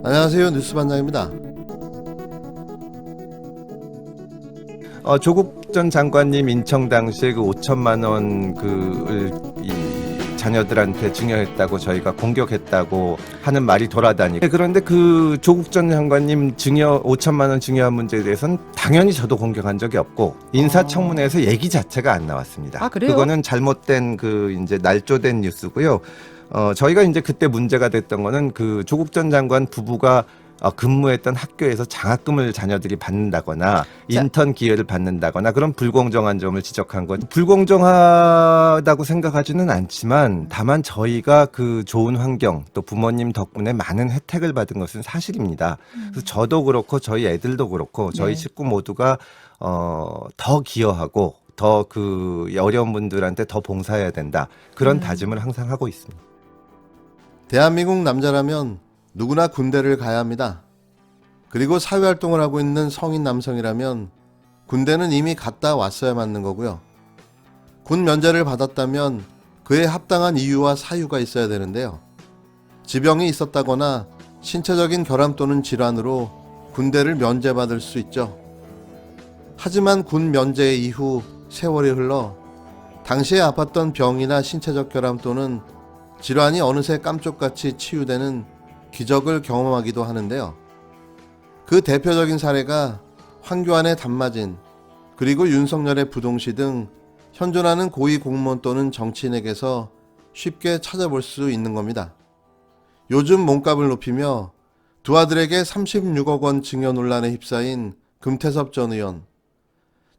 안녕하세요. 뉴스반장입니다. 조국 전 장관님 인청 당시에 그 5천만 원 이 자녀들한테 증여했다고 저희가 공격했다고 하는 말이 돌아다니고, 그런데 그 조국 전 장관님 증여 5천만 원 증여한 문제에 대해서는 당연히 저도 공격한 적이 없고 인사청문회에서 얘기 자체가 안 나왔습니다. 아, 그래요? 그거는 잘못된 이제 날조된 뉴스고요. 저희가 이제 그때 문제가 됐던 거는 그 조국 전 장관 부부가 근무했던 학교에서 장학금을 자녀들이 받는다거나 인턴 기회를 받는다거나 그런 불공정한 점을 지적한 것. 불공정하다고 생각하지는 않지만 다만 저희가 그 좋은 환경 또 부모님 덕분에 많은 혜택을 받은 것은 사실입니다. 그래서 저도 그렇고 저희 애들도 그렇고 저희 네. 식구 모두가 더 기여하고 더 그 어려운 분들한테 더 봉사해야 된다. 그런 다짐을 항상 하고 있습니다. 대한민국 남자라면 누구나 군대를 가야 합니다. 그리고 사회활동을 하고 있는 성인 남성이라면 군대는 이미 갔다 왔어야 맞는 거고요. 군 면제를 받았다면 그에 합당한 이유와 사유가 있어야 되는데요. 지병이 있었다거나 신체적인 결함 또는 질환으로 군대를 면제받을 수 있죠. 하지만 군 면제 이후 세월이 흘러 당시에 아팠던 병이나 신체적 결함 또는 질환이 어느새 깜짝같이 치유되는 기적을 경험하기도 하는데요. 그 대표적인 사례가 황교안의 단마진, 그리고 윤석열의 부동시 등 현존하는 고위 공무원 또는 정치인에게서 쉽게 찾아볼 수 있는 겁니다. 요즘 몸값을 높이며 두 아들에게 36억 원 증여 논란에 휩싸인 금태섭 전 의원.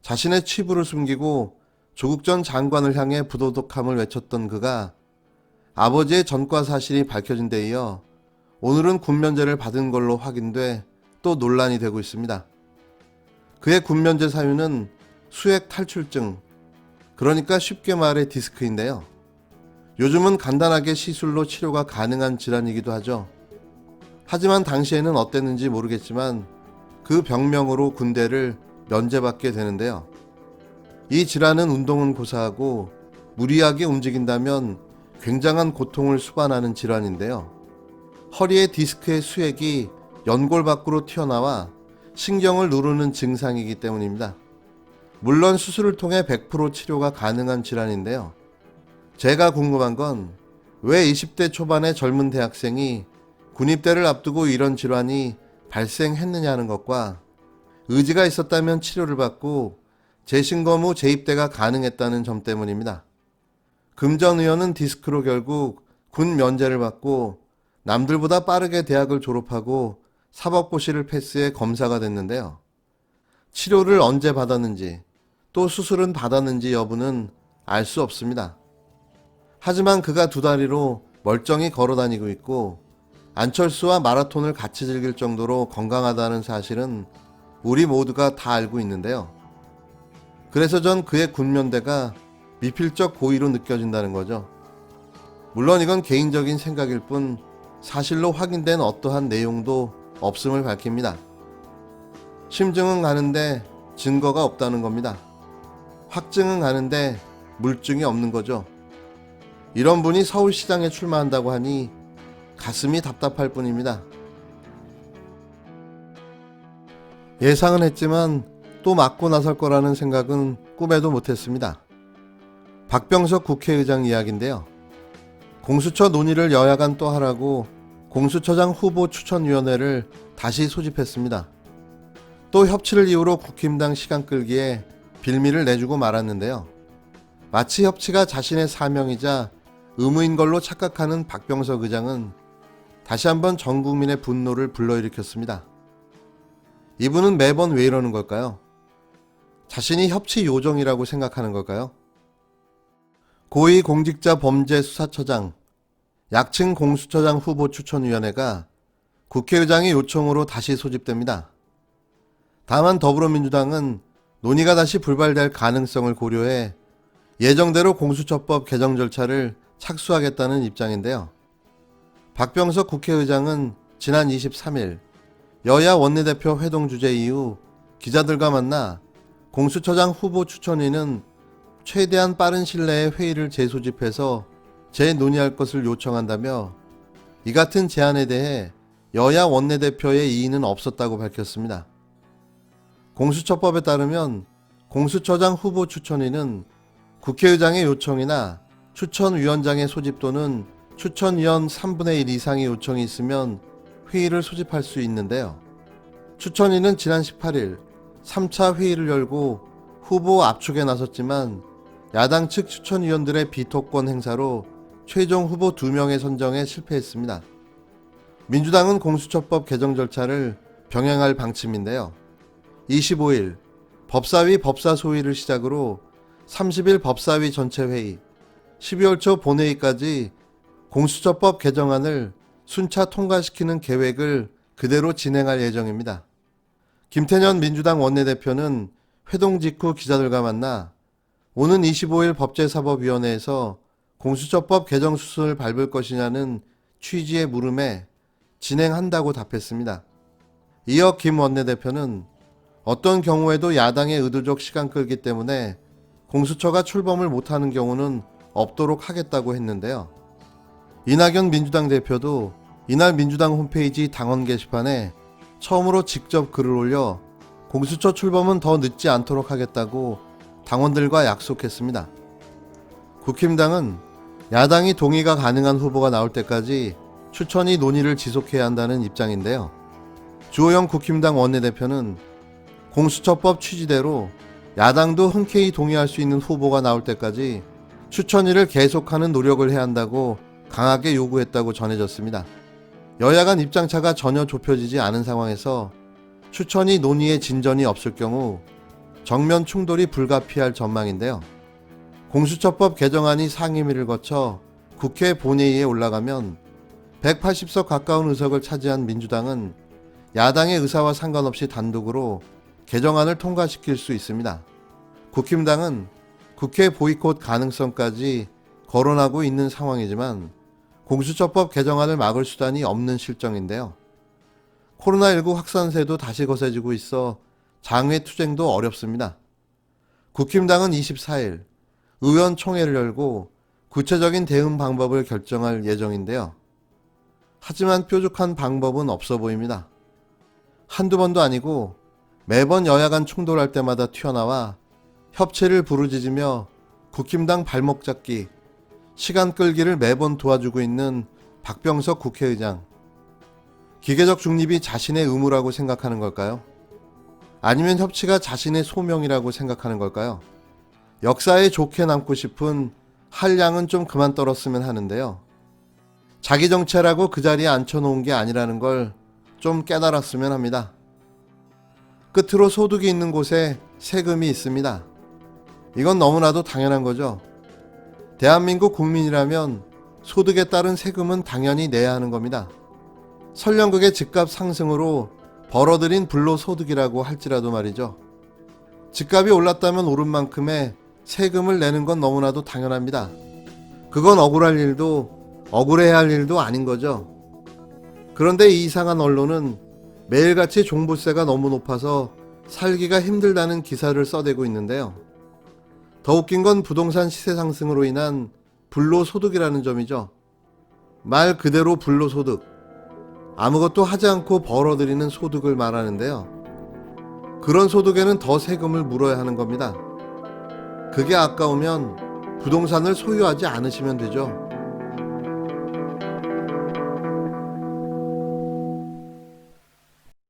자신의 치부를 숨기고 조국 전 장관을 향해 부도덕함을 외쳤던 그가 아버지의 전과 사실이 밝혀진 데 이어 오늘은 군면제를 받은 걸로 확인돼 또 논란이 되고 있습니다. 그의 군면제 사유는 수액 탈출증, 그러니까 쉽게 말해 디스크인데요. 요즘은 간단하게 시술로 치료가 가능한 질환이기도 하죠. 하지만 당시에는 어땠는지 모르겠지만 그 병명으로 군대를 면제받게 되는데요. 이 질환은 운동은 고사하고 무리하게 움직인다면 굉장한 고통을 수반하는 질환인데요. 허리의 디스크의 수액이 연골 밖으로 튀어나와 신경을 누르는 증상이기 때문입니다. 물론 수술을 통해 100% 치료가 가능한 질환인데요. 제가 궁금한 건 왜 20대 초반의 젊은 대학생이 군입대를 앞두고 이런 질환이 발생했느냐는 것과 의지가 있었다면 치료를 받고 재신검 후 재입대가 가능했다는 점 때문입니다. 금 전 의원은 디스크로 결국 군 면제를 받고 남들보다 빠르게 대학을 졸업하고 사법고시를 패스해 검사가 됐는데요. 치료를 언제 받았는지 또 수술은 받았는지 여부는 알 수 없습니다. 하지만 그가 두 다리로 멀쩡히 걸어다니고 있고 안철수와 마라톤을 같이 즐길 정도로 건강하다는 사실은 우리 모두가 다 알고 있는데요. 그래서 전 그의 군면대가 미필적 고의로 느껴진다는 거죠. 물론 이건 개인적인 생각일 뿐 사실로 확인된 어떠한 내용도 없음을 밝힙니다. 심증은 가는데 증거가 없다는 겁니다. 확증은 가는데 물증이 없는 거죠. 이런 분이 서울시장에 출마한다고 하니 가슴이 답답할 뿐입니다. 예상은 했지만 또 맞고 나설 거라는 생각은 꿈에도 못했습니다. 박병석 국회의장 이야기인데요. 공수처 논의를 여야 간 또 하라고 공수처장 후보 추천위원회를 다시 소집했습니다. 또 협치를 이유로 국힘당 시간 끌기에 빌미를 내주고 말았는데요. 마치 협치가 자신의 사명이자 의무인 걸로 착각하는 박병석 의장은 다시 한번 전 국민의 분노를 불러일으켰습니다. 이분은 매번 왜 이러는 걸까요? 자신이 협치 요정이라고 생각하는 걸까요? 고위공직자범죄수사처장, 약칭 공수처장 후보 추천위원회가 국회의장의 요청으로 다시 소집됩니다. 다만 더불어민주당은 논의가 다시 불발될 가능성을 고려해 예정대로 공수처법 개정 절차를 착수하겠다는 입장인데요. 박병석 국회의장은 지난 23일 여야 원내대표 회동 주재 이후 기자들과 만나 공수처장 후보 추천위는 최대한 빠른 시일 내에 회의를 재소집해서 재논의할 것을 요청한다며 이 같은 제안에 대해 여야 원내대표의 이의는 없었다고 밝혔습니다. 공수처법에 따르면 공수처장 후보 추천인은 국회의장의 요청이나 추천위원장의 소집 또는 추천위원 3분의 1 이상의 요청이 있으면 회의를 소집할 수 있는데요. 추천인은 지난 18일 3차 회의를 열고 후보 압축에 나섰지만 야당 측 추천위원들의 비토권 행사로 최종 후보 2명의 선정에 실패했습니다. 민주당은 공수처법 개정 절차를 병행할 방침인데요. 25일 법사위 법사소위를 시작으로 30일 법사위 전체회의, 12월 초 본회의까지 공수처법 개정안을 순차 통과시키는 계획을 그대로 진행할 예정입니다. 김태년 민주당 원내대표는 회동 직후 기자들과 만나 오는 25일 법제사법위원회에서 공수처법 개정 수순을 밟을 것이냐는 취지의 물음에 진행한다고 답했습니다. 이어 김 원내대표는 어떤 경우에도 야당의 의도적 시간 끌기 때문에 공수처가 출범을 못하는 경우는 없도록 하겠다고 했는데요. 이낙연 민주당 대표도 이날 민주당 홈페이지 당원 게시판에 처음으로 직접 글을 올려 공수처 출범은 더 늦지 않도록 하겠다고 당원들과 약속했습니다. 국힘당은 야당이 동의가 가능한 후보가 나올 때까지 추천위 논의를 지속해야 한다는 입장인데요. 주호영 국힘당 원내대표는 공수처법 취지대로 야당도 흔쾌히 동의할 수 있는 후보가 나올 때까지 추천위를 계속하는 노력을 해야 한다고 강하게 요구했다고 전해졌습니다. 여야 간 입장차가 전혀 좁혀지지 않은 상황에서 추천위 논의에 진전이 없을 경우 정면 충돌이 불가피할 전망인데요. 공수처법 개정안이 상임위를 거쳐 국회 본회의에 올라가면 180석 가까운 의석을 차지한 민주당은 야당의 의사와 상관없이 단독으로 개정안을 통과시킬 수 있습니다. 국힘당은 국회 보이콧 가능성까지 거론하고 있는 상황이지만 공수처법 개정안을 막을 수단이 없는 실정인데요. 코로나19 확산세도 다시 거세지고 있어 장외 투쟁도 어렵습니다. 국힘당은 24일 의원총회를 열고 구체적인 대응 방법을 결정할 예정인데요. 하지만 뾰족한 방법은 없어 보입니다. 한두 번도 아니고 매번 여야 간 충돌할 때마다 튀어나와 협치를 부르짖으며 국힘당 발목 잡기, 시간 끌기를 매번 도와주고 있는 박병석 국회의장. 기계적 중립이 자신의 의무라고 생각하는 걸까요? 아니면 협치가 자신의 소명이라고 생각하는 걸까요? 역사에 좋게 남고 싶은 한량은 좀 그만 떨었으면 하는데요. 자기 정체라고 그 자리에 앉혀놓은 게 아니라는 걸 좀 깨달았으면 합니다. 끝으로 소득이 있는 곳에 세금이 있습니다. 이건 너무나도 당연한 거죠. 대한민국 국민이라면 소득에 따른 세금은 당연히 내야 하는 겁니다. 설령극의 집값 상승으로 벌어들인 불로소득이라고 할지라도 말이죠. 집값이 올랐다면 오른 만큼의 세금을 내는 건 너무나도 당연합니다. 그건 억울할 일도 억울해야 할 일도 아닌 거죠. 그런데 이 이상한 언론은 매일같이 종부세가 너무 높아서 살기가 힘들다는 기사를 써대고 있는데요. 더 웃긴 건 부동산 시세 상승으로 인한 불로소득이라는 점이죠. 말 그대로 불로소득. 아무것도 하지 않고 벌어들이는 소득을 말하는데요. 그런 소득에는 더 세금을 물어야 하는 겁니다. 그게 아까우면 부동산을 소유하지 않으시면 되죠.